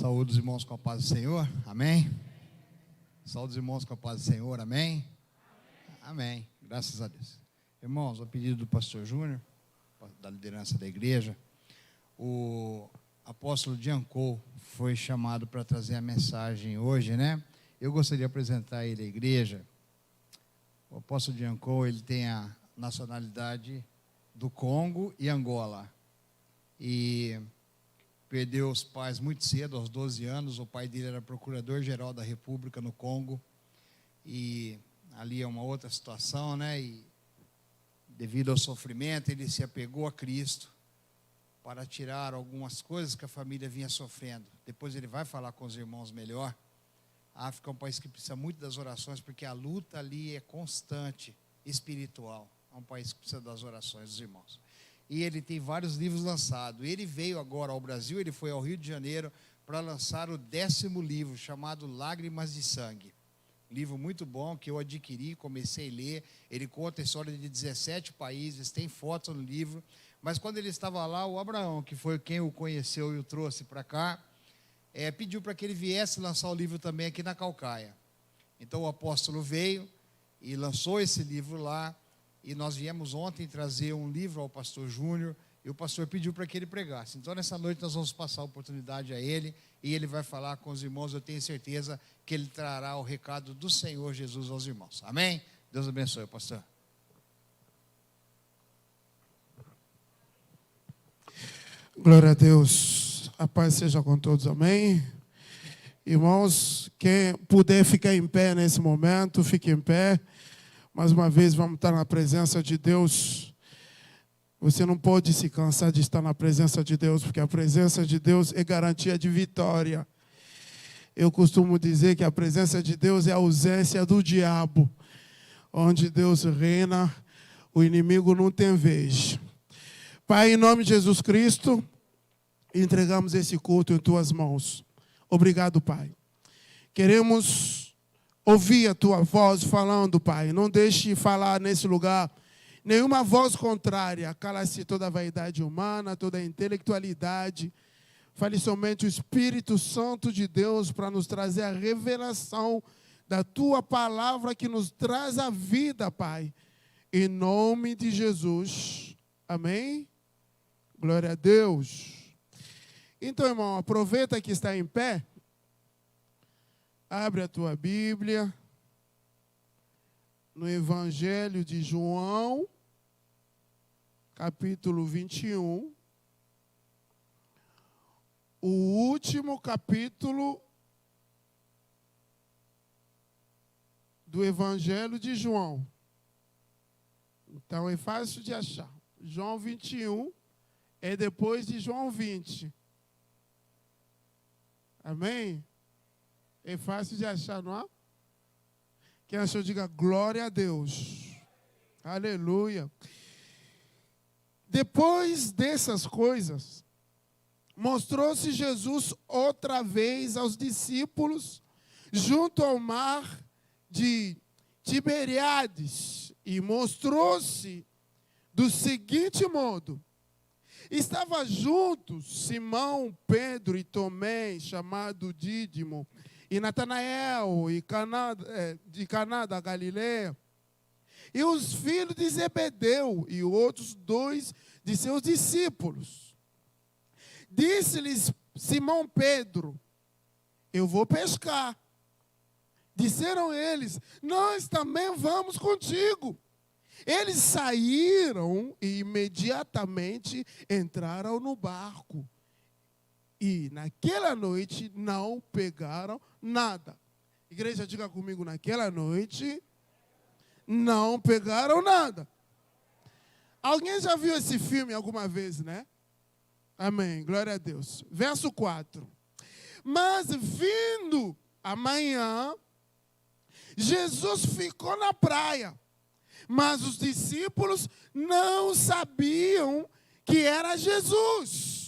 Saúde os irmãos com a paz do Senhor, amém? Saúde os irmãos com a paz do Senhor, amém? Amém, graças a Deus. Irmãos, a pedido do pastor Júnior, da liderança da igreja, o apóstolo Giancou foi chamado para trazer a mensagem hoje, né? Eu gostaria de apresentar ele à igreja. O apóstolo Giancou, ele tem a nacionalidade do Congo e Angola. E perdeu os pais muito cedo, aos 12 anos. O pai dele era procurador-geral da República no Congo. E ali é uma outra situação, né? E devido ao sofrimento, ele se apegou a Cristo para tirar algumas coisas que a família vinha sofrendo. Depois ele vai falar com os irmãos melhor. A África é um país que precisa muito das orações, porque a luta ali é constante, espiritual. É um país que precisa das orações dos irmãos. E ele tem vários livros lançados. Ele veio agora ao Brasil, ele foi ao Rio de Janeiro para lançar o 10º livro, chamado Lágrimas de Sangue. Um livro muito bom, que eu adquiri, comecei a ler. Ele conta a história de 17 países, tem fotos no livro. Mas quando ele estava lá, o Abraão, que foi quem o conheceu e o trouxe para cá, pediu para que ele viesse lançar o livro também aqui na Caucaia. Então o apóstolo veio e lançou esse livro lá. E nós viemos ontem trazer um livro ao pastor Júnior, e o pastor pediu para que ele pregasse. Então, nessa noite, nós vamos passar a oportunidade a ele, e ele vai falar com os irmãos. Eu tenho certeza que ele trará o recado do Senhor Jesus aos irmãos. Amém? Deus abençoe, pastor. Glória a Deus. A paz seja com todos, amém? Irmãos, quem puder ficar em pé nesse momento, fique em pé. Mais uma vez, vamos estar na presença de Deus. Você não pode se cansar de estar na presença de Deus, porque a presença de Deus é garantia de vitória. Eu costumo dizer que a presença de Deus é a ausência do diabo. Onde Deus reina, o inimigo não tem vez. Pai, em nome de Jesus Cristo, entregamos esse culto em Tuas mãos. Obrigado, Pai. Queremos ouvir a Tua voz falando, Pai. Não deixe falar nesse lugar nenhuma voz contrária. Cala-se toda a vaidade humana, toda a intelectualidade. Fale somente o Espírito Santo de Deus para nos trazer a revelação da Tua palavra que nos traz a vida, Pai. Em nome de Jesus. Amém? Glória a Deus. Então, irmão, aproveita que está em pé. Abre a tua Bíblia no Evangelho de João, capítulo 21, o último capítulo do Evangelho de João. Então é fácil de achar. João 21 é depois de João 20. Amém? É fácil de achar, não é? Quem achou, diga glória a Deus. Aleluia. Depois dessas coisas, mostrou-se Jesus outra vez aos discípulos, junto ao mar de Tiberíades, e mostrou-se do seguinte modo. Estava juntos Simão, Pedro e Tomé, chamado Dídimo, e Natanael, de Caná da Galileia, e os filhos de Zebedeu, e outros 2 de seus discípulos. Disse-lhes Simão Pedro: eu vou pescar. Disseram eles: nós também vamos contigo. Eles saíram e imediatamente entraram no barco. E naquela noite não pegaram nada. Igreja, diga comigo, naquela noite não pegaram nada. Alguém já viu esse filme alguma vez, né? Amém, glória a Deus. Verso 4. Mas vindo amanhã, Jesus ficou na praia. Mas os discípulos não sabiam que era Jesus.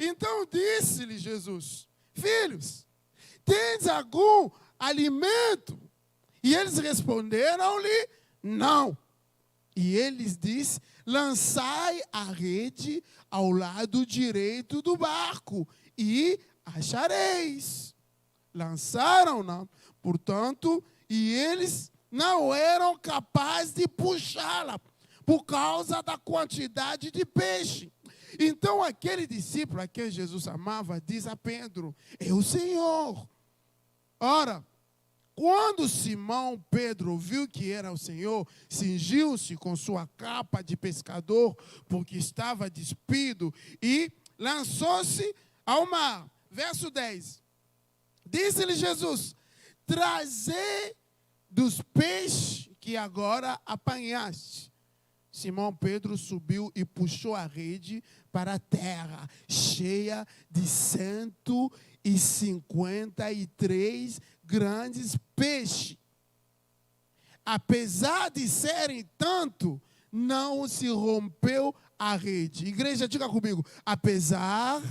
Então disse-lhe Jesus: filhos, tendes algum alimento? E eles responderam-lhe: não. E ele disse: lançai a rede ao lado direito do barco, e achareis. Lançaram-na, portanto, e eles não eram capazes de puxá-la, por causa da quantidade de peixe. Então, aquele discípulo a quem Jesus amava, diz a Pedro: é o Senhor. Ora, quando Simão Pedro viu que era o Senhor, cingiu-se com sua capa de pescador, porque estava despido, e lançou-se ao mar. Verso 10. Disse-lhe Jesus: trazei dos peixes que agora apanhaste. Simão Pedro subiu e puxou a rede para a terra, cheia de 153 grandes peixes. Apesar de serem tanto, não se rompeu a rede. Igreja, diga comigo: apesar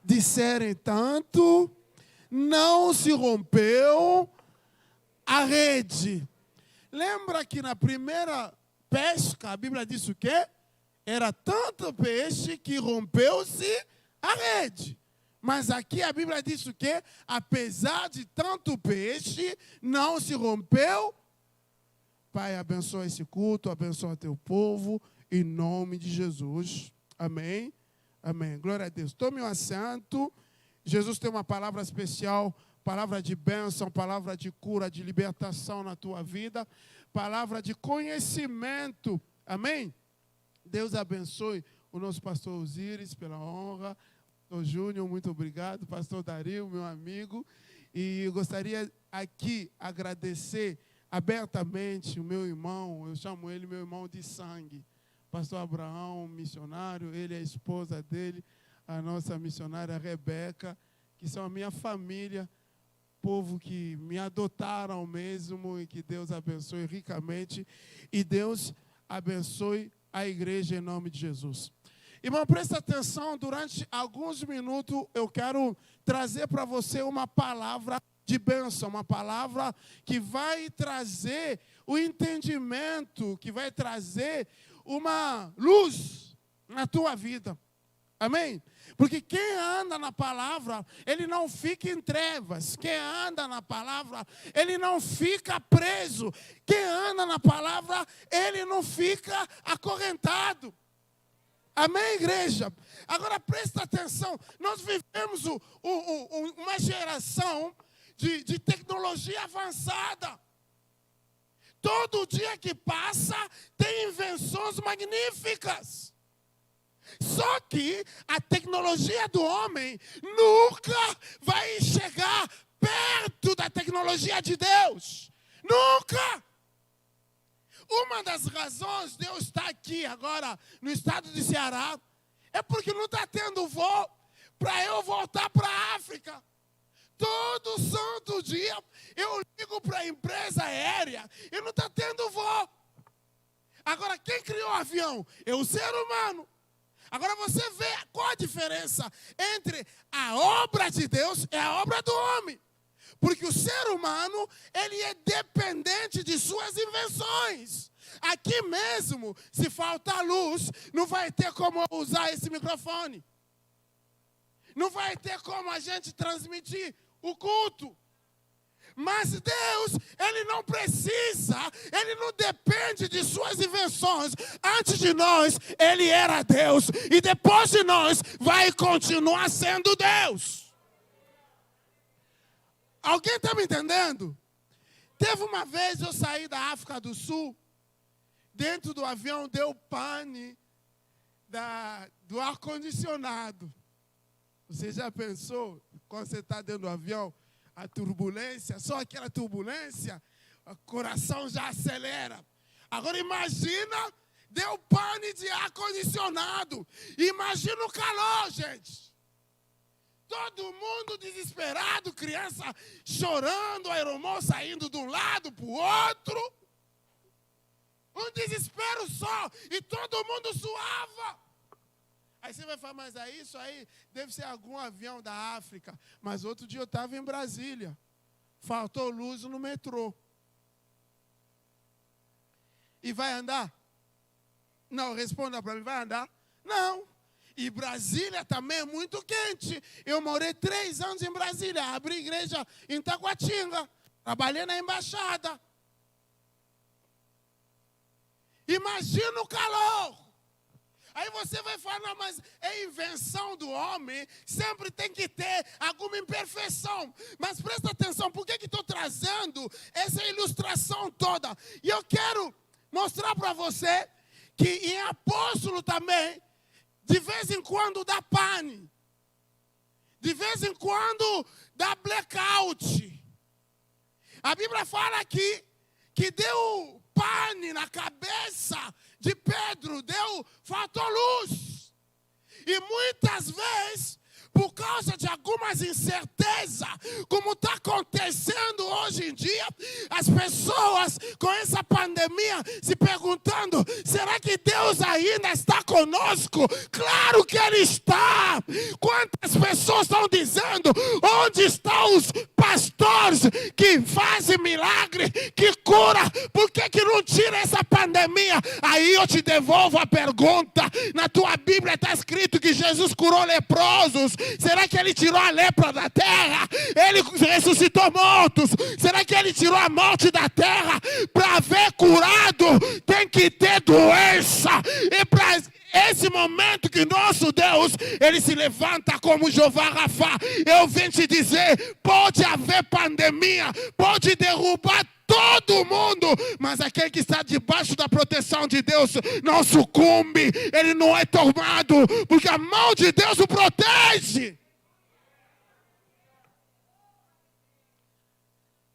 de serem tanto, não se rompeu a rede. Lembra que na primeira pesca, a Bíblia diz o quê? Era tanto peixe que rompeu-se a rede. Mas aqui a Bíblia diz o quê? Apesar de tanto peixe, não se rompeu. Pai, abençoa esse culto, abençoa teu povo, em nome de Jesus. Amém? Amém. Glória a Deus. Tome um assento. Jesus tem uma palavra especial, palavra de bênção, palavra de cura, de libertação na tua vida, palavra de conhecimento. Amém? Deus abençoe o nosso pastor Osíris pela honra. Pastor Júnior, muito obrigado. Pastor Dario, meu amigo. E eu gostaria aqui agradecer abertamente o meu irmão, eu chamo ele meu irmão de sangue. Pastor Abraão, missionário, ele e a esposa dele, a nossa missionária Rebeca, que são a minha família, povo que me adotaram mesmo, e que Deus abençoe ricamente, e Deus abençoe a igreja em nome de Jesus. Irmão, presta atenção, durante alguns minutos eu quero trazer para você uma palavra de bênção, uma palavra que vai trazer o entendimento, que vai trazer uma luz na tua vida. Amém? Porque quem anda na palavra, ele não fica em trevas. Quem anda na palavra, ele não fica preso. Quem anda na palavra, ele não fica acorrentado. Amém, igreja? Agora presta atenção. Nós vivemos uma geração de tecnologia avançada. Todo dia que passa, tem invenções magníficas. Só que a tecnologia do homem nunca vai chegar perto da tecnologia de Deus. Nunca! Uma das razões de eu estar aqui agora no estado de Ceará é porque não está tendo voo para eu voltar para a África. Todo santo dia eu ligo para a empresa aérea e não está tendo voo. Agora, quem criou o avião? É o ser humano. Agora você vê qual a diferença entre a obra de Deus e a obra do homem. Porque o ser humano, ele é dependente de suas invenções. Aqui mesmo, se faltar luz, não vai ter como usar esse microfone. Não vai ter como a gente transmitir o culto. Mas Deus, Ele não precisa, Ele não depende de suas invenções. Antes de nós, Ele era Deus. E depois de nós, vai continuar sendo Deus. Alguém está me entendendo? Teve uma vez eu saí da África do Sul, dentro do avião deu pane do ar-condicionado. Você já pensou, quando você está dentro do avião, a turbulência, só aquela turbulência, o coração já acelera. Agora imagina, deu pane de ar-condicionado. Imagina o calor, gente. Todo mundo desesperado, criança chorando, aeromol saindo de um lado para o outro. Um desespero só, e todo mundo suava. Aí você vai falar, mas isso aí deve ser algum avião da África. Mas outro dia eu estava em Brasília. Faltou luz no metrô. E vai andar? Não, responda para mim, vai andar? Não. E Brasília também é muito quente. Eu morei 3 anos em Brasília. Abri igreja em Taguatinga. Trabalhei na embaixada. Imagina o calor. Aí você vai falar, não, mas é invenção do homem, sempre tem que ter alguma imperfeição. Mas presta atenção, por que estou trazendo essa ilustração toda? E eu quero mostrar para você que em apóstolo também, de vez em quando dá pane. De vez em quando dá blackout. A Bíblia fala aqui que deu pane na cabeça de Pedro, faltou luz. E muitas vezes, por causa de algumas incertezas, como está acontecendo hoje em dia, as pessoas com essa pandemia se perguntando, será que Deus ainda está conosco? Claro que Ele está. Quantas pessoas estão dizendo, onde estão os pastores que fazem milagre, que cura? Por que não tira essa pandemia? Aí eu te devolvo a pergunta. Na tua Bíblia está escrito que Jesus curou leprosos. Será que Ele tirou a lepra da terra? Ele ressuscitou mortos. Será que Ele tirou a morte da terra? Para ver curado tem que ter doença. E para esse momento que nosso Deus, Ele se levanta como Jeová Rafa. Eu venho te dizer, pode haver pandemia, pode derrubar todo mundo, mas aquele que está debaixo da proteção de Deus não sucumbe, ele não é tomado, porque a mão de Deus o protege.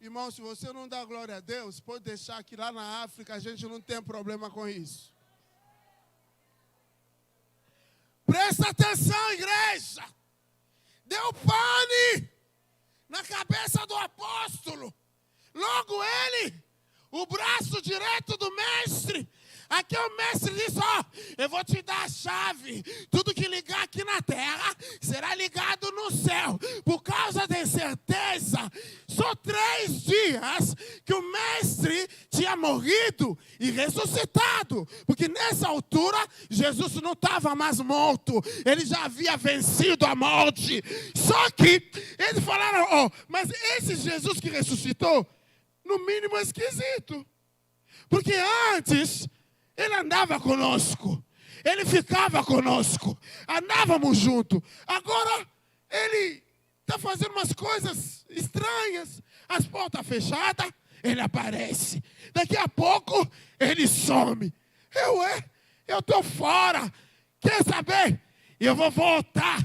Irmão, se você não dá glória a Deus, pode deixar que lá na África a gente não tem problema com isso. Presta atenção, igreja. Deu pane na cabeça do apóstolo. Logo ele, o braço direito do mestre. Aqui o mestre disse, eu vou te dar a chave. Tudo que ligar aqui na terra será ligado no céu. Por causa da incerteza, só 3 dias que o mestre tinha morrido e ressuscitado. Porque nessa altura, Jesus não estava mais morto. Ele já havia vencido a morte. Só que eles falaram, mas esse Jesus que ressuscitou, no mínimo é esquisito. Porque antes ele andava conosco, ele ficava conosco, andávamos juntos. Agora ele está fazendo umas coisas estranhas. As portas fechadas, ele aparece. Daqui a pouco ele some. Eu estou fora. Quer saber? Eu vou voltar.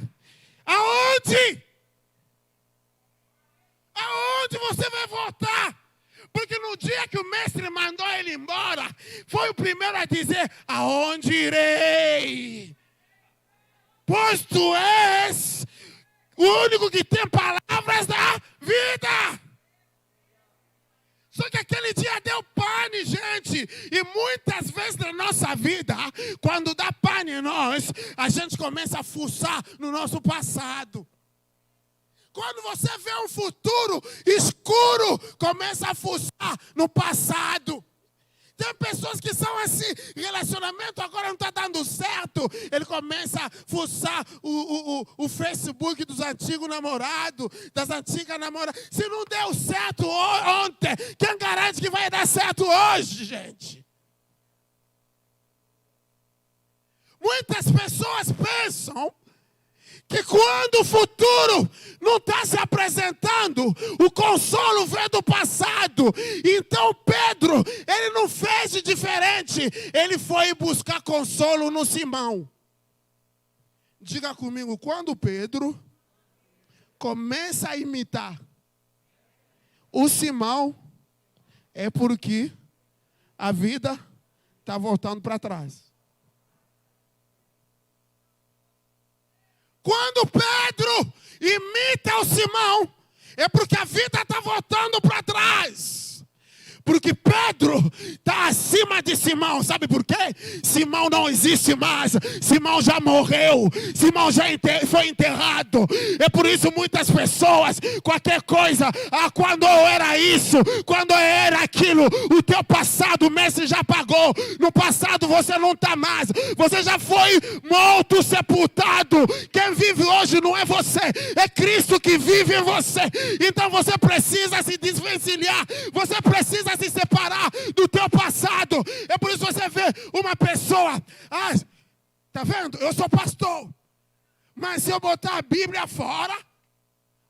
Aonde? Aonde você vai voltar? Porque no dia que o mestre mandou ele embora, foi o primeiro a dizer, aonde irei? Pois tu és o único que tem palavras da vida. Só que aquele dia deu pane, gente. E muitas vezes na nossa vida, quando dá pane em nós, a gente começa a fuçar no nosso passado. Quando você vê um futuro escuro, começa a fuçar no passado. Tem pessoas que são assim, relacionamento agora não está dando certo. Ele começa a fuçar o Facebook dos antigos namorados, das antigas namoradas. Se não deu certo ontem, quem garante que vai dar certo hoje, gente? Muitas pessoas pensam que quando o futuro não está se apresentando, o consolo vem do passado. Então Pedro, ele não fez de diferente. Ele foi buscar consolo no Simão. Diga comigo, quando Pedro começa a imitar o Simão, é porque a vida está voltando para trás. Quando Pedro imita o Simão, é porque a vida está voltando para trás. Porque Pedro está acima de Simão. Sabe por quê? Simão não existe mais. Simão já morreu. Simão já foi enterrado. É por isso muitas pessoas, qualquer coisa, quando eu era isso, quando eu era aquilo, o teu passado o mestre já pagou. No passado você não está mais. Você já foi morto, sepultado. Quem vive hoje não é você, é Cristo que vive em você. Então você precisa se desvencilhar. Você precisa se separar do teu passado. É por isso que você vê uma pessoa, tá vendo? Eu sou pastor, mas se eu botar a Bíblia fora,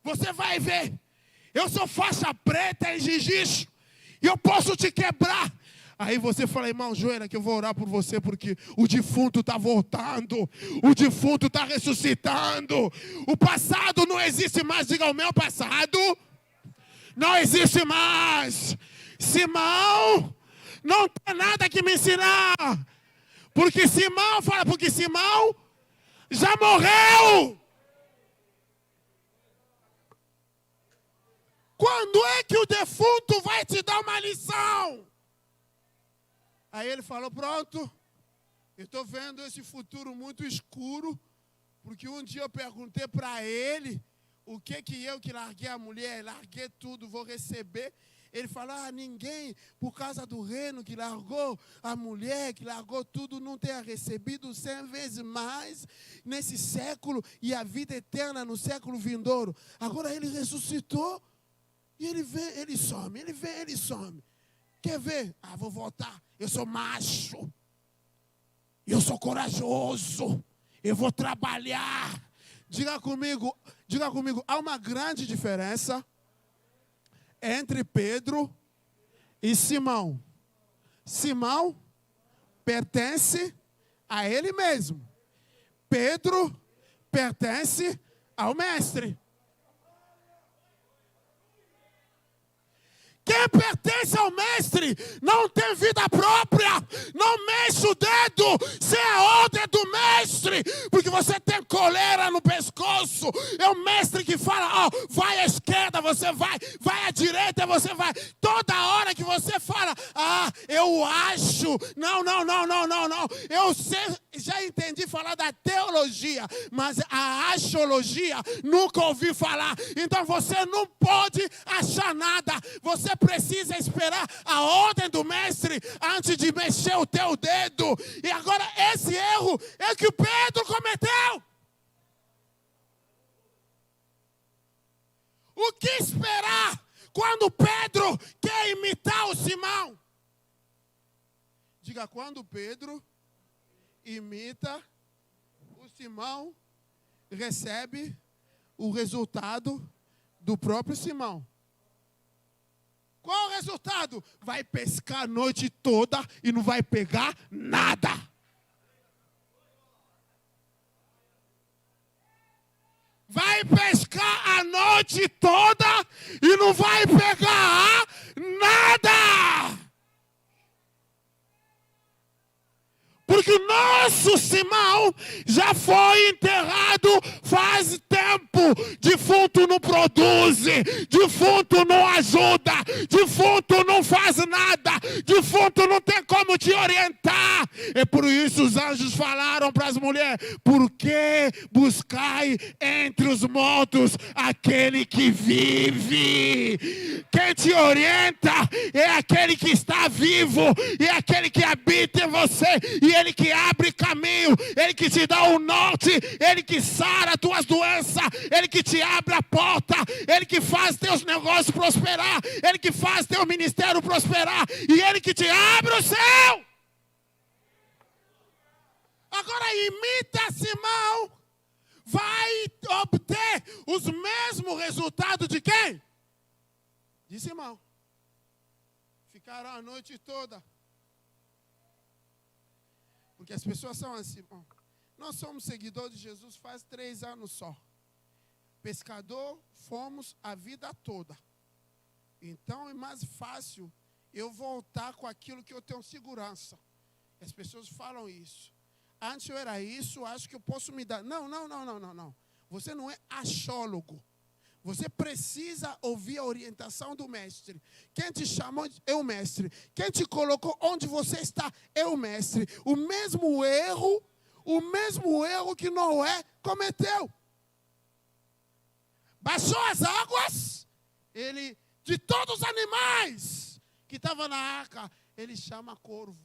você vai ver, eu sou faixa preta em jiu-jitsu, e eu posso te quebrar. Aí você fala, irmão, joelha que eu vou orar por você, porque o defunto está voltando, o defunto está ressuscitando, o passado não existe mais. Diga, o meu passado não existe mais. Simão não tem nada que me ensinar. Porque Simão já morreu. Quando é que o defunto vai te dar uma lição? Aí ele falou, pronto, eu estou vendo esse futuro muito escuro, porque um dia eu perguntei para ele, o que eu que larguei a mulher, larguei tudo, vou receber. Ele falou, ninguém, por causa do reino, que largou a mulher, que largou tudo, não tenha recebido 100 vezes mais nesse século e a vida eterna no século vindouro. Agora ele ressuscitou e ele vem, ele some, ele vem, ele some. Quer ver? Vou voltar. Eu sou macho. Eu sou corajoso. Eu vou trabalhar. Diga comigo, há uma grande diferença entre Pedro e Simão. Simão pertence a ele mesmo. Pedro pertence ao mestre. Quem pertence ao mestre não tem vida própria. Não mexe o dedo sem a ordem do mestre. Porque você tem coleira no pescoço. É o mestre que fala, vai à esquerda, você vai. Vai à direita, você vai. Toda hora que você fala, eu acho. Não. Eu já entendi falar da teologia, mas a axiologia nunca ouvi falar. Então você não pode achar nada. Você precisa esperar a ordem do mestre antes de mexer o teu dedo. E agora esse erro é que o Pedro cometeu. O que esperar quando Pedro quer imitar o Simão? Diga, quando Pedro imita o Simão, recebe o resultado do próprio Simão. Qual o resultado? Vai pescar a noite toda e não vai pegar nada. Vai pescar a noite toda e não vai pegar nada. Porque o nosso Simão já foi enterrado faz tempo. Defunto não produz, defunto não ajuda, defunto não faz nada, defunto não tem como te orientar. É por isso os anjos falaram para as mulheres, por que buscai entre os mortos aquele que vive? Quem te orienta é aquele que está vivo, e é aquele que habita em você, e ele que abre caminho, ele que te dá o norte, ele que sara as tuas doenças, ele que te abre a porta, ele que faz teus negócios prosperar, ele que faz teu ministério prosperar, e ele que te abre o céu. Agora imita Simão, vai obter os mesmos resultados de quem? De Simão. Ficaram a noite toda. Porque as pessoas são assim, bom, nós somos seguidores de Jesus faz 3 anos só. Pescador fomos a vida toda. Então é mais fácil eu voltar com aquilo que eu tenho segurança. As pessoas falam isso. Antes eu era isso, acho que eu posso me dar. Não. Você não é axiólogo. Você precisa ouvir a orientação do mestre. Quem te chamou é o mestre. Quem te colocou onde você está é o mestre. O mesmo erro que Noé cometeu. Baixou as águas, ele, de todos os animais que estavam na arca, ele chama corvo.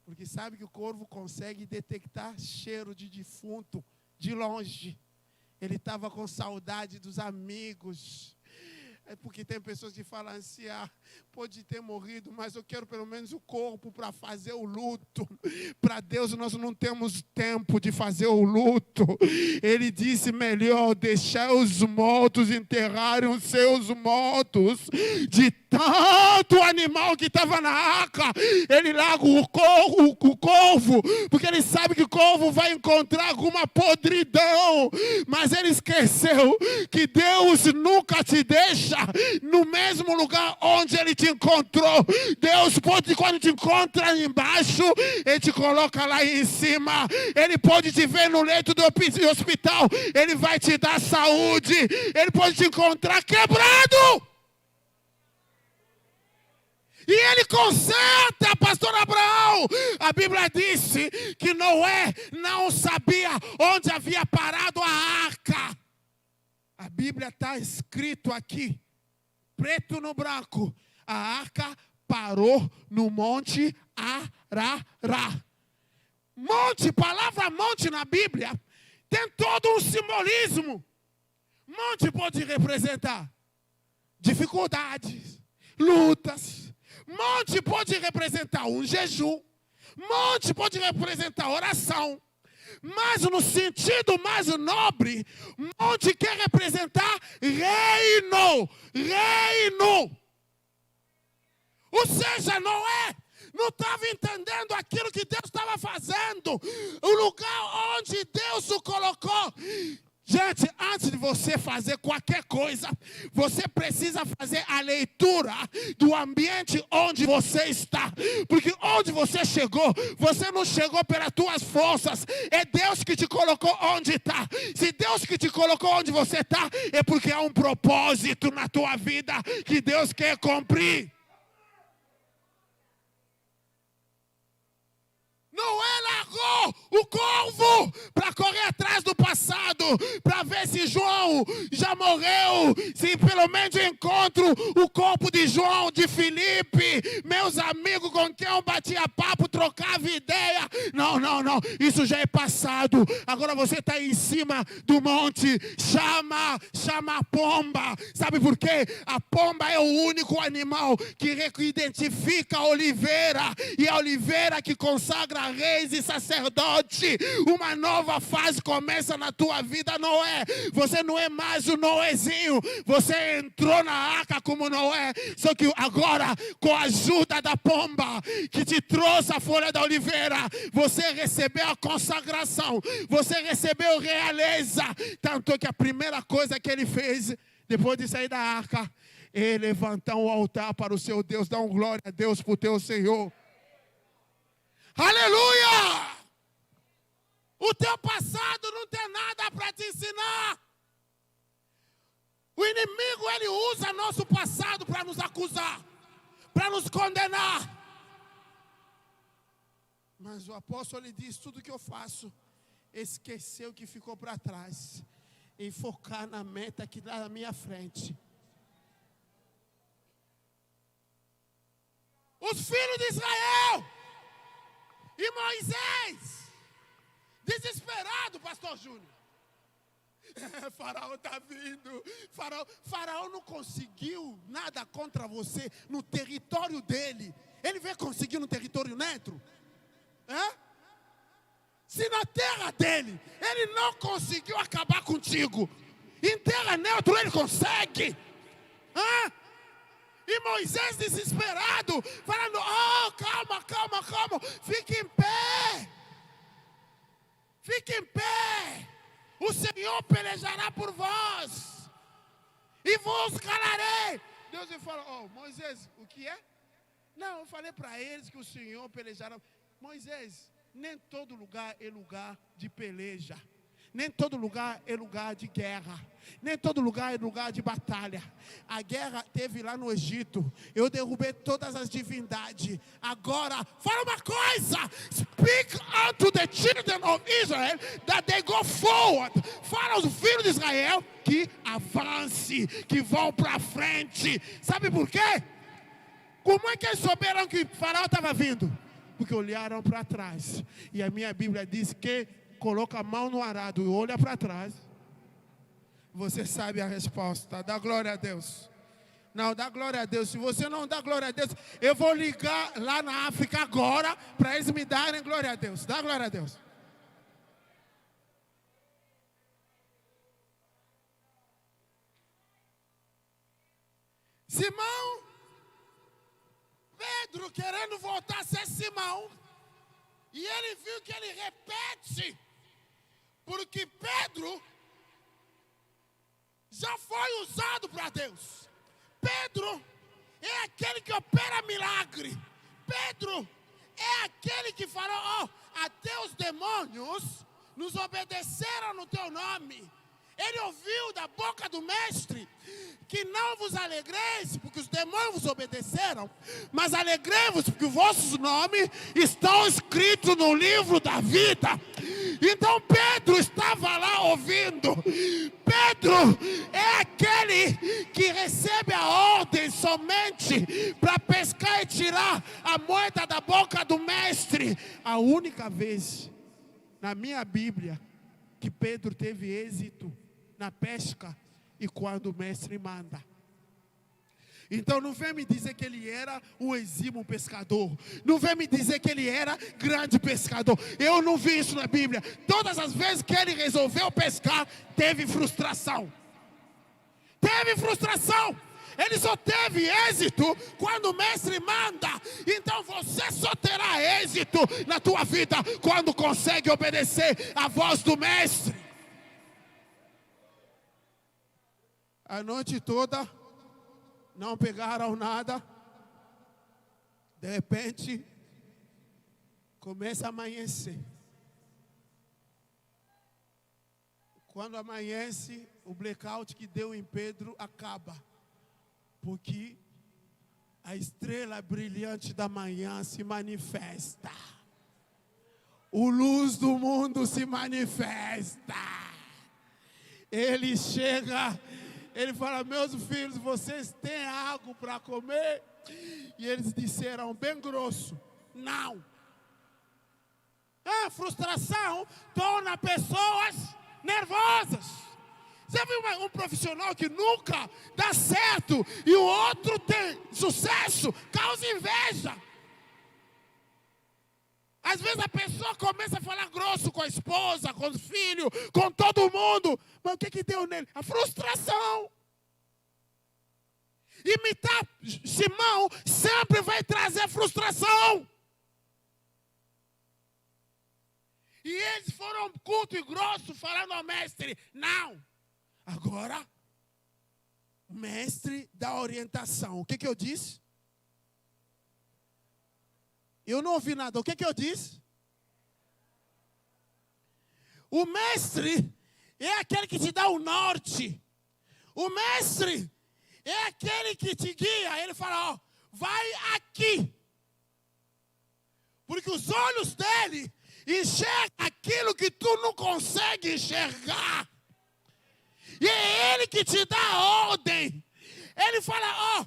Porque sabe que o corvo consegue detectar cheiro de defunto de longe. Ele estava com saudade dos amigos. É porque tem pessoas que falam assim, pode ter morrido, mas eu quero pelo menos o corpo para fazer o luto. Para Deus nós não temos tempo de fazer o luto. Ele disse, melhor deixar os mortos enterrarem os seus mortos. De tanto animal que estava na arca, ele larga o corvo, porque ele sabe que o corvo vai encontrar alguma podridão. Mas ele esqueceu que Deus nunca te deixa no mesmo lugar onde ele te encontrou. Deus pode, quando te encontra embaixo, ele te coloca lá em cima. Ele pode te ver no leito do hospital, ele vai te dar saúde. Ele pode te encontrar quebrado, e ele conserta, pastor Abraão. A Bíblia disse que Noé não sabia onde havia parado a arca. A Bíblia está escrito aqui, preto no branco. A arca parou no Monte Arará. Monte, palavra monte na Bíblia, tem todo um simbolismo. Monte pode representar dificuldades, lutas. Monte pode representar um jejum. Monte pode representar oração. Mas no sentido mais nobre, monte quer representar reino. Reino. Ou seja, Noé não estava entendendo aquilo que Deus estava fazendo. O lugar onde Deus o colocou. Gente, antes de você fazer qualquer coisa, você precisa fazer a leitura do ambiente onde você está. Porque onde você chegou, você não chegou pelas tuas forças. É Deus que te colocou onde está. Se Deus que te colocou onde você está, é porque há um propósito na tua vida que Deus quer cumprir. Noé largou o corvo para correr atrás do passado, para ver se João já morreu, se pelo menos eu encontro o corpo de João, de Felipe, meus amigos com quem eu batia papo, trocava ideia. Não, isso já é passado. Agora você está em cima do monte, chama a pomba. Sabe por quê? A pomba é o único animal que identifica a oliveira, e a oliveira que consagra reis e sacerdote. Uma nova fase começa na tua vida, Noé. Você não é mais o Noézinho. Você entrou na arca como Noé. Só que agora, com a ajuda da pomba que te trouxe a folha da oliveira, você recebeu a consagração. Você recebeu realeza. Tanto que a primeira coisa que ele fez, depois de sair da arca, é levantar um altar para o seu Deus. Dá um glória a Deus por teu Senhor. Aleluia! O teu passado não tem nada para te ensinar. O inimigo, ele usa nosso passado para nos acusar, para nos condenar. Mas o apóstolo, ele diz, tudo que eu faço, esquecer o que ficou para trás e focar na meta que está na minha frente. Os filhos de Israel e Moisés, desesperado, pastor Júnior. Faraó está vindo. Faraó não conseguiu nada contra você no território dele. Ele veio conseguir no território neutro? Se na terra dele ele não conseguiu acabar contigo, em terra neutra ele consegue. E Moisés desesperado, falando, calma, fique em pé. Fique em pé. O Senhor pelejará por vós, e vos calarei. Deus me falou, Moisés, o que é? Não, eu falei para eles que o Senhor pelejará. Moisés, nem todo lugar é lugar de peleja. Nem todo lugar é lugar de guerra. Nem todo lugar é lugar de batalha. A guerra teve lá no Egito. Eu derrubei todas as divindades. Agora, fala uma coisa. Speak unto the children of Israel that they go forward. Fala aos filhos de Israel que avance, que vão para frente. Sabe por quê? Como é que eles souberam que o faraó estava vindo? Porque olharam para trás. E a minha Bíblia diz que coloca a mão no arado e olha para trás. Você sabe a resposta. Dá glória a Deus. Não, dá glória a Deus. Se você não dá glória a Deus, eu vou ligar lá na África agora para eles me darem glória a Deus. Dá glória a Deus. Simão, Pedro querendo voltar a ser Simão. E ele viu que ele repete. Porque Pedro já foi usado para Deus. Pedro é aquele que opera milagre. Pedro é aquele que falou: até os demônios nos obedeceram no teu nome. Ele ouviu da boca do mestre que não vos alegreis porque os demônios vos obedeceram, mas alegrei-vos porque os vossos nomes estão escritos no livro da vida. Então Pedro estava lá ouvindo. Pedro é aquele que recebe a ordem somente para pescar e tirar a moeda da boca do mestre. A única vez na minha Bíblia que Pedro teve êxito na pesca e quando o mestre manda. Então não vem me dizer que ele era um exímio pescador. Não vem me dizer que ele era grande pescador. Eu não vi isso na Bíblia. Todas as vezes que ele resolveu pescar, teve frustração. Teve frustração. Ele só teve êxito quando o mestre manda. Então você só terá êxito na tua vida quando consegue obedecer à voz do mestre. A noite toda não pegaram nada. De repente começa a amanhecer. Quando amanhece, o blackout que deu em Pedro acaba. Porque a estrela brilhante da manhã se manifesta. O luz do mundo se manifesta. Ele chega. Ele fala: meus filhos, vocês têm algo para comer? E eles disseram bem grosso: não. A frustração torna pessoas nervosas. Você viu um profissional que nunca dá certo e o outro tem sucesso? Causa inveja. Às vezes a pessoa começa a falar grosso com a esposa, com os filhos, com todo mundo. Mas o que deu nele? A frustração. Imitar Simão sempre vai trazer frustração. E eles foram curto e grosso falando ao mestre: não. Agora, o mestre dá orientação. O que eu disse? Eu não ouvi nada. O que eu disse? O mestre é aquele que te dá o norte. O mestre é aquele que te guia. Ele fala: vai aqui. Porque os olhos dele enxergam aquilo que tu não consegue enxergar. E é ele que te dá a ordem. Ele fala: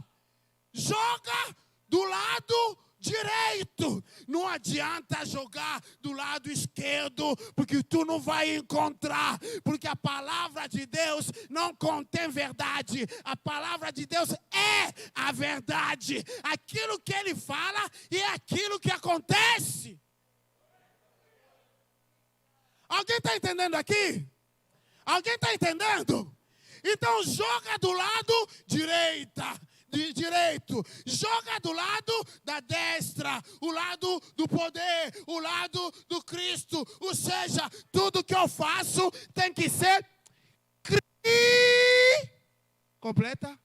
joga do lado direito. Não adianta jogar do lado esquerdo, porque tu não vai encontrar. Porque a palavra de Deus não contém verdade. A palavra de Deus é a verdade. Aquilo que ele fala é aquilo que acontece. Alguém está entendendo aqui? Alguém está entendendo? Então joga do lado direito. Joga do lado da destra, o lado do poder, o lado do Cristo. Ou seja, tudo que eu faço tem que ser completa.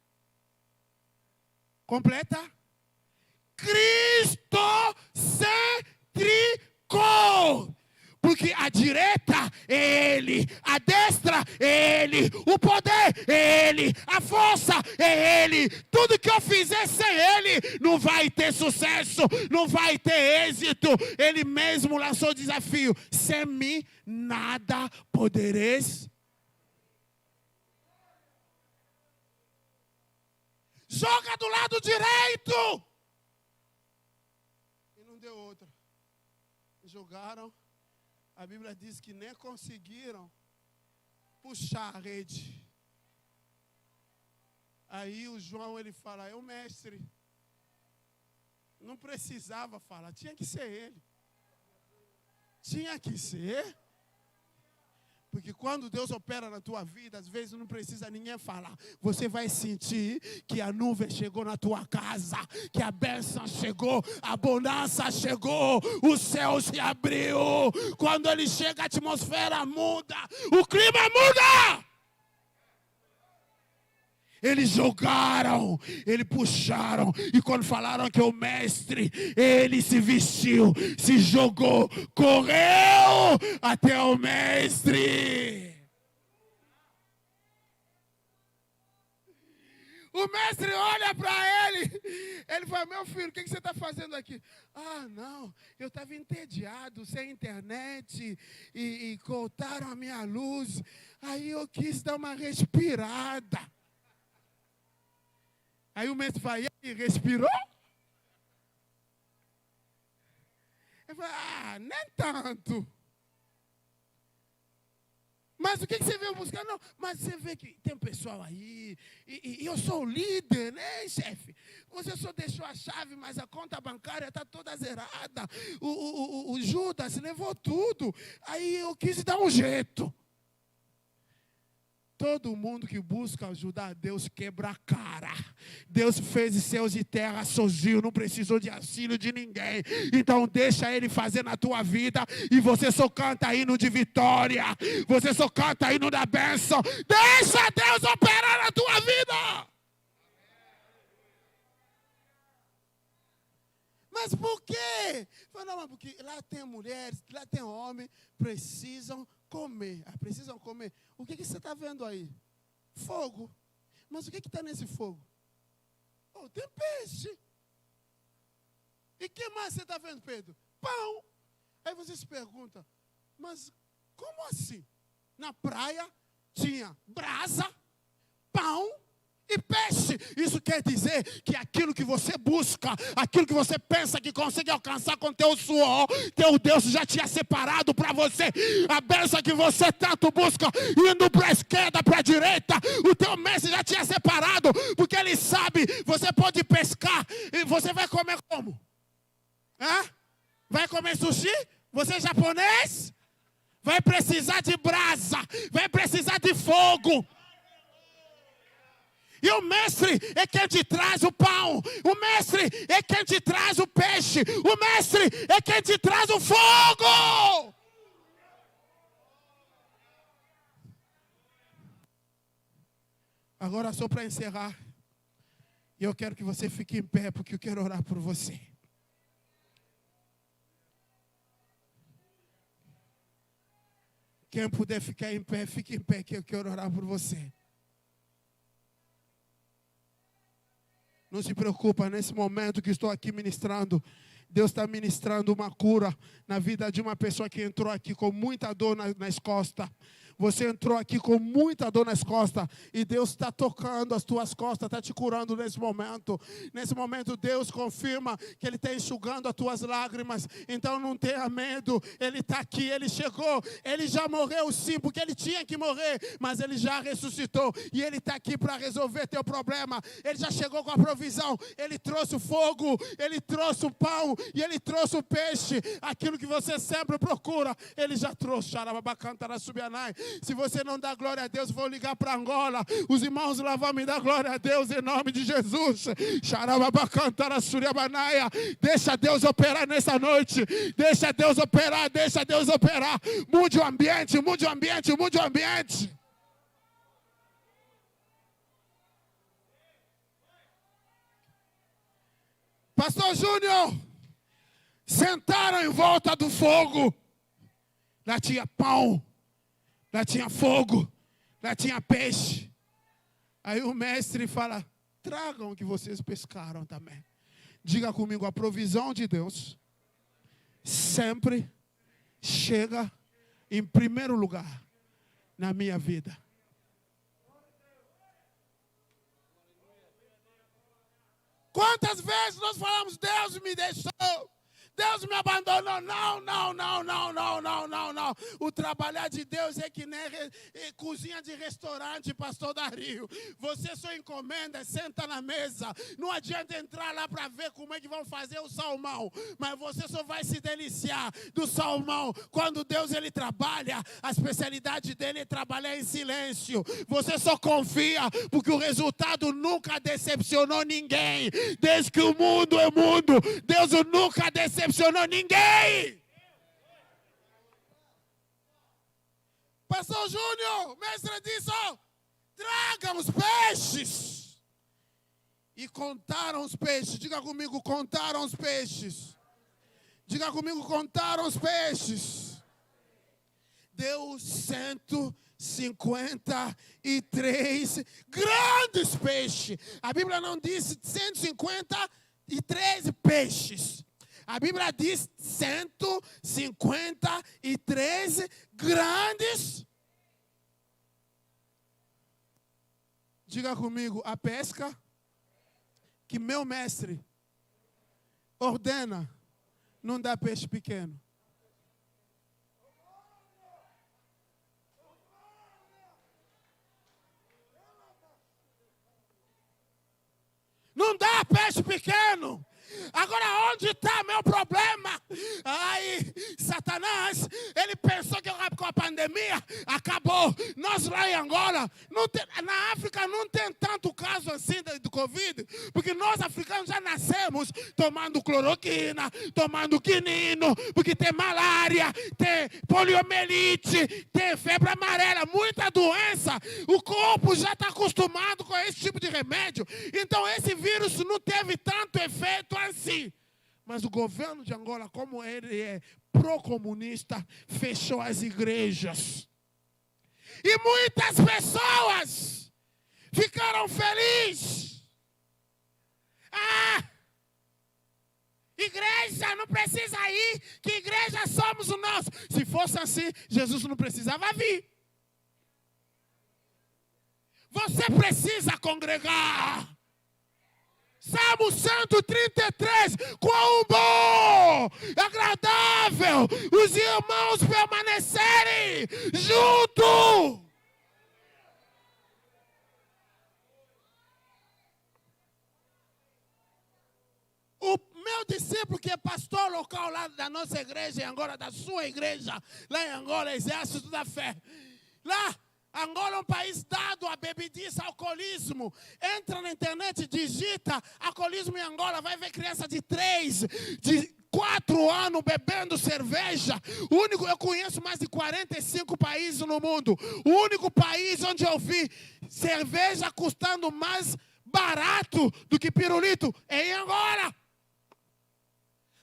Cristo-cêntrico. Porque a direita é Ele, a destra é Ele, o poder é Ele, a força é Ele. Tudo que eu fizer sem Ele não vai ter sucesso, não vai ter êxito. Ele mesmo lançou o desafio: sem mim nada podereis. Joga do lado direito. E não deu outra. Jogaram. A Bíblia diz que nem conseguiram puxar a rede. Aí o João, ele fala: eu, mestre, não precisava falar, tinha que ser ele. Tinha que ser. Porque quando Deus opera na tua vida, às vezes não precisa ninguém falar. Você vai sentir que a nuvem chegou na tua casa, que a bênção chegou, a bonança chegou, o céu se abriu. Quando ele chega, a atmosfera muda, o clima muda. Eles jogaram, eles puxaram, e quando falaram que o mestre, ele se vestiu, se jogou, correu até o mestre. O mestre olha para ele fala: meu filho, o que você está fazendo aqui? Ah, não, eu estava entediado, sem internet, e cortaram a minha luz, aí eu quis dar uma respirada. Aí o mestre vai: e aí, respirou? Ele fala: ah, nem tanto. Mas o que você veio buscar? Não, mas você vê que tem um pessoal aí, e eu sou o líder, né, chefe? Você só deixou a chave, mas a conta bancária está toda zerada. O Judas levou tudo. Aí eu quis dar um jeito. Todo mundo que busca ajudar Deus quebra a cara. Deus fez céus e terra sozinho, não precisou de auxílio de ninguém. Então deixa Ele fazer na tua vida, e você só canta hino de vitória. Você só canta hino da bênção. Deixa Deus operar na tua vida. Mas por quê? Não, mas porque lá tem mulheres, lá tem homens, precisam comer. Precisam comer. O que você está vendo aí? Fogo. Mas o que está nesse fogo? Oh, tem peixe. E o que mais você está vendo, Pedro? Pão. Aí você se pergunta: mas como assim? Na praia tinha brasa, pão e peixe. Isso quer dizer que aquilo que você busca, aquilo que você pensa que consegue alcançar com teu suor, teu Deus já tinha separado para você. A bênção que você tanto busca, indo para a esquerda, para a direita, o teu mestre já tinha separado, porque ele sabe, você pode pescar e você vai comer como? Vai comer sushi? Você é japonês? Vai precisar de brasa, vai precisar de fogo. E o mestre é quem te traz o pão. O mestre é quem te traz o peixe. O mestre é quem te traz o fogo. Agora, só para encerrar, eu quero que você fique em pé, porque eu quero orar por você. Quem puder ficar em pé, fique em pé, que eu quero orar por você. Não se preocupa, nesse momento que estou aqui ministrando, Deus está ministrando uma cura na vida de uma pessoa que entrou aqui com muita dor nas costas. Você entrou aqui com muita dor nas costas, e Deus está tocando as tuas costas, está te curando nesse momento. Nesse momento Deus confirma que Ele está enxugando as tuas lágrimas. Então não tenha medo, Ele está aqui, Ele chegou. Ele já morreu sim, porque Ele tinha que morrer, mas Ele já ressuscitou, e Ele está aqui para resolver teu problema. Ele já chegou com a provisão. Ele trouxe o fogo, Ele trouxe o pão, e Ele trouxe o peixe. Aquilo que você sempre procura, Ele já trouxe. Se você não dá glória a Deus, vou ligar para Angola. Os irmãos lá vão me dar glória a Deus em nome de Jesus. Deixa Deus operar nessa noite. Deixa Deus operar, deixa Deus operar. Mude o ambiente, mude o ambiente, mude o ambiente. Pastor Júnior, sentaram em volta do fogo. lá tinha pão, lá tinha fogo, lá tinha peixe. Aí o mestre fala, tragam o que vocês pescaram também. Diga comigo, a provisão de Deus sempre chega em primeiro lugar na minha vida. Quantas vezes nós falamos, Deus me deixou, Deus me abandonou? Não, não, não, não, não, não, não, não. O trabalhar de Deus é que nem cozinha de restaurante, pastor Dario. Você só encomenda, senta na mesa. Não adianta entrar lá para ver como é que vão fazer o salmão. Mas você só vai se deliciar do salmão. Quando Deus ele trabalha, a especialidade dele é trabalhar em silêncio. Você só confia, porque o resultado nunca decepcionou ninguém. Desde que o mundo é mundo, Deus nunca decepcionou ninguém. Pastor Júnior, o mestre disse, tragam os peixes. E contaram os peixes. Diga comigo, contaram os peixes. Diga comigo, contaram os peixes. Deu 153 grandes peixes. A Bíblia não disse 153 peixes. A Bíblia diz 153 grandes. Diga comigo, a pesca que meu mestre ordena não dá peixe pequeno. Não dá peixe pequeno. Agora, onde está meu problema? Aí, Satanás, ele pensou que com a pandemia acabou. Nós lá em Angola, na África não tem tanto caso assim do Covid, porque nós africanos já nascemos tomando cloroquina, tomando quinino, porque tem malária, tem poliomielite, tem febre amarela, muita doença. O corpo já está acostumado com esse tipo de remédio. Então, esse vírus não teve tanto efeito assim. Mas o governo de Angola, como ele é pró-comunista, fechou as igrejas. E muitas pessoas ficaram felizes. Igreja não precisa ir, que igreja somos nós. Se fosse assim, Jesus não precisava vir. Você precisa congregar. Salmo 133, quão bom, agradável, os irmãos permanecerem juntos. O meu discípulo, que é pastor local lá da nossa igreja em Angola, da sua igreja, lá em Angola, Exército da Fé, lá, Angola é um país dado a bebedice, alcoolismo. Entra na internet, digita alcoolismo em Angola, vai ver criança de 3, de 4 anos bebendo cerveja. Eu conheço mais de 45 países no mundo. O único país onde eu vi cerveja custando mais barato do que pirulito é em Angola.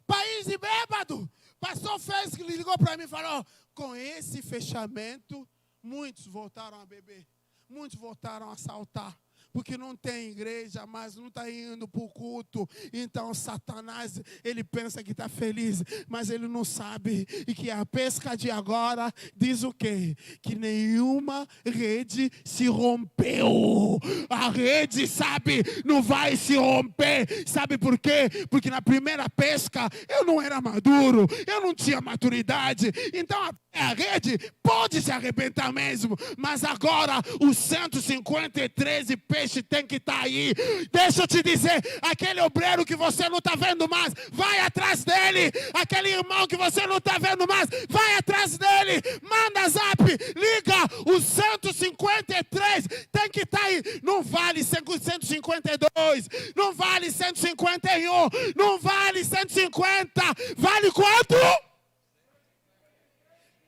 País de bêbado. Pastor Fez que ligou para mim e falou, com esse fechamento, muitos voltaram a beber, muitos voltaram a assaltar, porque não tem igreja, mas não está indo para o culto. Então Satanás, ele pensa que está feliz, mas ele não sabe. E que a pesca de agora diz o quê? Que nenhuma rede se rompeu. A rede, sabe, não vai se romper. Sabe por quê? Porque na primeira pesca eu não era maduro, eu não tinha maturidade. Então a rede pode se arrebentar mesmo, mas agora os 153 peixes tem que estar aí. Deixa eu te dizer, aquele obreiro que você não está vendo mais, vai atrás dele. Aquele irmão que você não está vendo mais, vai atrás dele. Manda zap, liga, os 153 tem que estar aí. Não vale 152, não vale 151, não vale 150, vale quanto?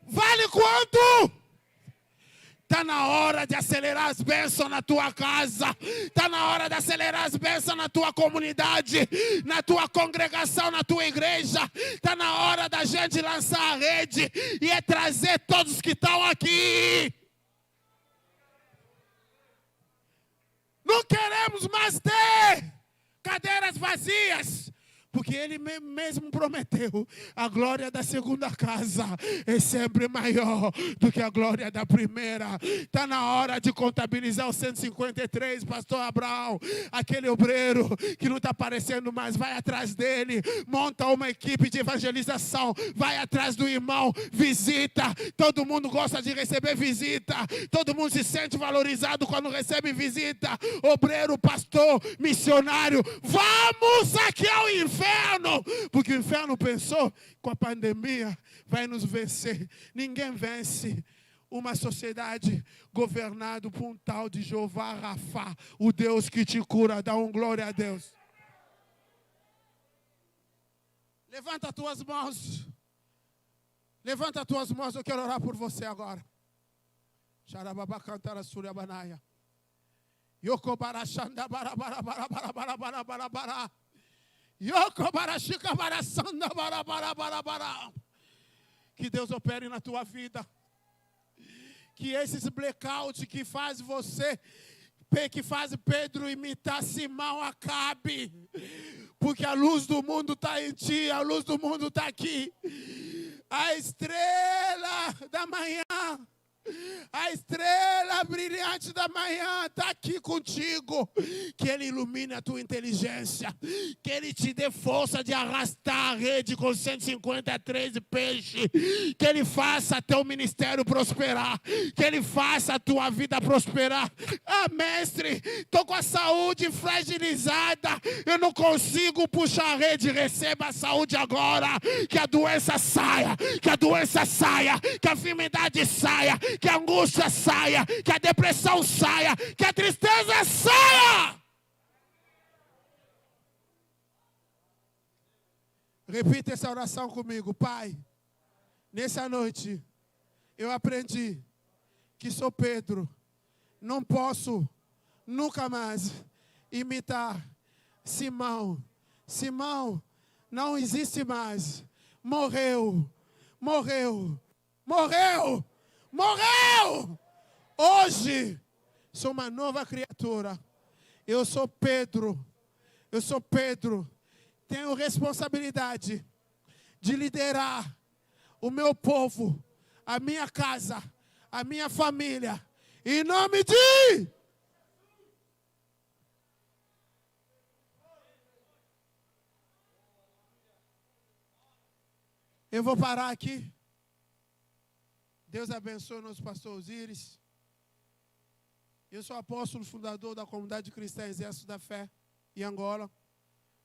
Vale quanto? Está na hora de acelerar as bênçãos na tua casa. Está na hora de acelerar as bênçãos na tua comunidade, na tua congregação, na tua igreja. Está na hora da gente lançar a rede e trazer todos que estão aqui. Não queremos mais ter cadeiras vazias. Porque Ele mesmo prometeu, a glória da segunda casa é sempre maior do que a glória da primeira. Está na hora de contabilizar os 153, pastor Abraão. Aquele obreiro que não está aparecendo mais, vai atrás dele. Monta uma equipe de evangelização. Vai atrás do irmão, visita. Todo mundo gosta de receber visita. Todo mundo se sente valorizado quando recebe visita. Obreiro, pastor, missionário. Vamos aqui ao inferno. Porque o inferno pensou que com a pandemia vai nos vencer. Ninguém vence uma sociedade governada por um tal de Jeová Rafá, o Deus que te cura. Dá glória a Deus. Levanta as tuas mãos. Levanta as tuas mãos, eu quero orar por você agora. Xarababa cantara suriabanaia. Yokobara xanda bara bara bara bara bara bara bara bara. Que Deus opere na tua vida. Que esses blackouts que faz você, que faz Pedro imitar Simão, acabe. Porque a luz do mundo está em ti, a luz do mundo está aqui. A estrela da manhã, a estrela brilhante da manhã está aqui contigo. Que Ele ilumine a tua inteligência. Que Ele te dê força de arrastar a rede com 153 peixes. Que Ele faça teu ministério prosperar. Que Ele faça a tua vida prosperar. Ah, mestre, estou com a saúde fragilizada. Eu não consigo puxar a rede. Receba a saúde agora. Que a doença saia. Que a doença saia. Que a enfermidade saia. Que a angústia saia, que a depressão saia, que a tristeza saia. Repita essa oração comigo. Pai, nessa noite eu aprendi que sou Pedro. Não posso nunca mais imitar Simão. Simão não existe mais. Morreu, morreu, morreu. Morreu! Hoje sou uma nova criatura. Eu sou Pedro. Eu sou Pedro. Tenho responsabilidade de liderar o meu povo, a minha casa, a minha família. Em nome de... Eu vou parar aqui. Deus abençoe o nosso pastor Osíris. Eu sou apóstolo fundador da comunidade cristã Exército da Fé em Angola.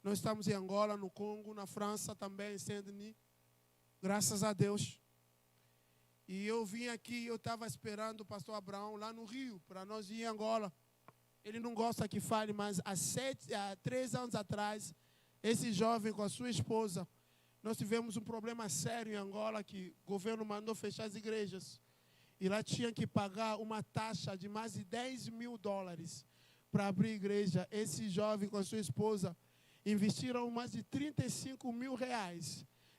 Nós estamos em Angola, no Congo, na França também, em Saint-Denis. Graças a Deus. E eu vim aqui, eu estava esperando o pastor Abraão lá no Rio, para nós ir em Angola. Ele não gosta que fale, mas há 3 anos atrás, esse jovem com a sua esposa, nós tivemos um problema sério em Angola, que o governo mandou fechar as igrejas. E lá tinha que pagar uma taxa de mais de $10 mil para abrir igreja. Esse jovem com a sua esposa investiram mais de R$35 mil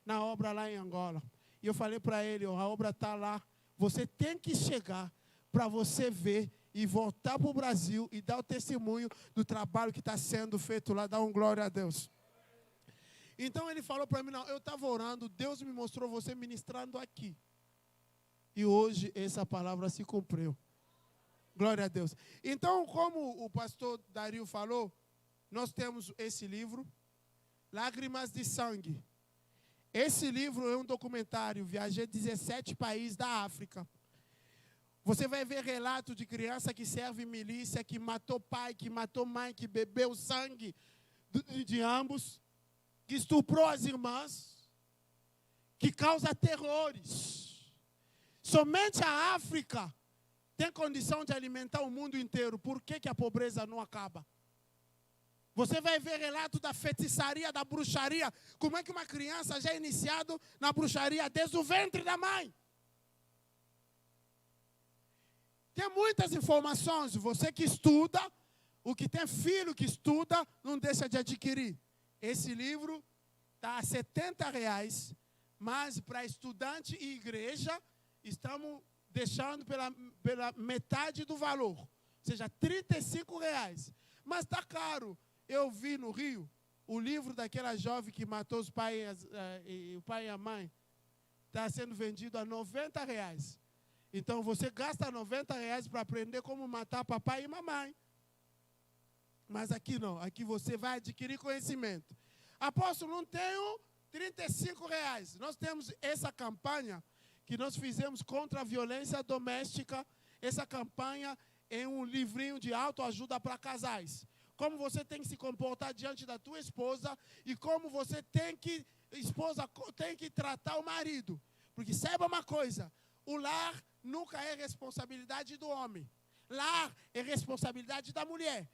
na obra lá em Angola. E eu falei para ele, a obra está lá. Você tem que chegar para você ver e voltar para o Brasil e dar o testemunho do trabalho que está sendo feito lá. Dá glória a Deus. Então ele falou para mim, não, eu estava orando, Deus me mostrou você ministrando aqui. E hoje essa palavra se cumpriu. Glória a Deus. Então, como o pastor Dario falou, nós temos esse livro, Lágrimas de Sangue. Esse livro é um documentário, viajei 17 países da África. Você vai ver relato de criança que serve milícia, que matou pai, que matou mãe, que bebeu sangue de ambos, que estuprou as irmãs, que causa terrores. Somente a África tem condição de alimentar o mundo inteiro. Por que a pobreza não acaba? Você vai ver relato da feitiçaria, da bruxaria. Como é que uma criança já é iniciada na bruxaria desde o ventre da mãe? Tem muitas informações. Você que estuda, o que tem filho que estuda, não deixa de adquirir. Esse livro está a R$70, mas para estudante e igreja, estamos deixando pela metade do valor. Ou seja, R$35. Mas está caro. Eu vi no Rio o livro daquela jovem que matou o pai e a mãe. Está sendo vendido a R$90. Então, você gasta R$90 para aprender como matar papai e mamãe. Mas aqui não. Aqui você vai adquirir conhecimento. Apóstolo, não tenho R$35. Nós temos essa campanha que nós fizemos contra a violência doméstica. Essa campanha é um livrinho de autoajuda para casais. Como você tem que se comportar diante da tua esposa e como você esposa tem que tratar o marido. Porque saiba uma coisa, o lar nunca é responsabilidade do homem. Lar é responsabilidade da mulher.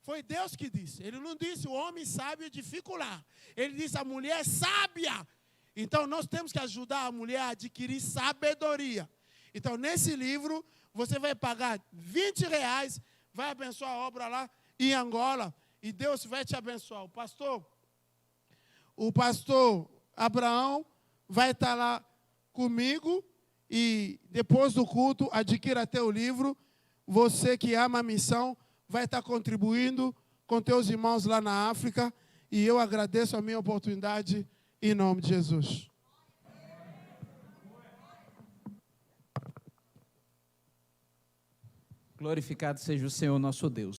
Foi Deus que disse. Ele não disse o homem sábio edifica o lar. Ele disse a mulher sábia. Então nós temos que ajudar a mulher a adquirir sabedoria. Então nesse livro você vai pagar R$20, vai abençoar a obra lá em Angola e Deus vai te abençoar. O pastor Abraão vai estar lá comigo e depois do culto adquira teu livro. Você que ama a missão vai estar contribuindo com teus irmãos lá na África e eu agradeço a minha oportunidade em nome de Jesus. Glorificado seja o Senhor nosso Deus.